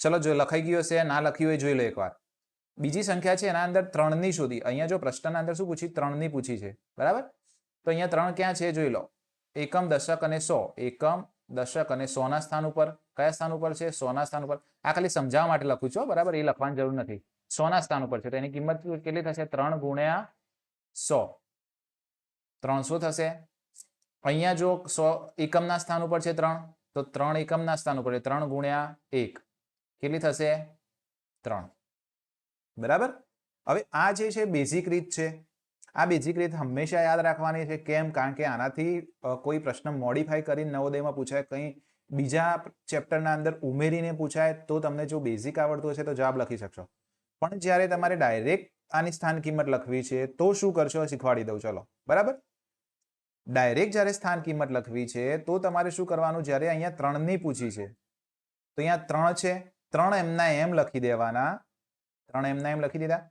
ચલો જો લખાઈ ગયું હશે, ના લખ્યું હોય જોઈ લો એકવાર. બીજી સંખ્યા છે એના અંદર 3 ની શોધી. અહીંયા જો પ્રશ્નના અંદર શું પૂછી? 3 ની પૂછી છે, બરાબર? તો અહીંયા 3 ક્યાં છે જોઈ લો. એકમ, દશક અને 100. એકમ, દશક અને 100 ના સ્થાન ઉપર. કયા સ્થાન ઉપર છે? 100 ના સ્થાન ઉપર. આ ખાલી સમજાવવા માટે લખું છું, બરાબર? એ લખવાની જરૂર નથી. 100 ના સ્થાન ઉપર છે તો એની કિંમત કેટલી થશે? 3 ગુણ્યા 100, 300 થશે. અહીંયા જો 100 એકમના સ્થાન ઉપર છે 3, તો 3 એકમના સ્થાન ઉપર 3 ગુણ્યા 1 કેટલી થશે? 3, બરાબર? હવે આ જે છે બેઝિક રીત છે. આ બેઝિક રીત હંમેશા યાદ રાખવાની છે. કેમ? કારણ કે આનાથી કોઈ પ્રશ્ન મોડિફાઈ કરીને નવોદયમાં પૂછાય, કંઈ બીજા ચેપ્ટરના અંદર ઉમેરીને પૂછાય તો તમને જો બેઝિક આવડતું હશે તો જવાબ લખી શકશો. પણ જ્યારે તમારે ડાયરેક્ટ આની સ્થાન કિંમત લખવી છે તો શું કરશો? શીખવાડી દઉં, ચલો, બરાબર? ડાયરેક્ટ જ્યારે સ્થાન કિંમત લખવી છે તો તમારે શું કરવાનું? જ્યારે અહીંયા 3 ની પૂછી છે તો અહીંયા 3 છે, 3 એમના એમ લખી દેવાના. 3 એમના એમ લખી દીધા.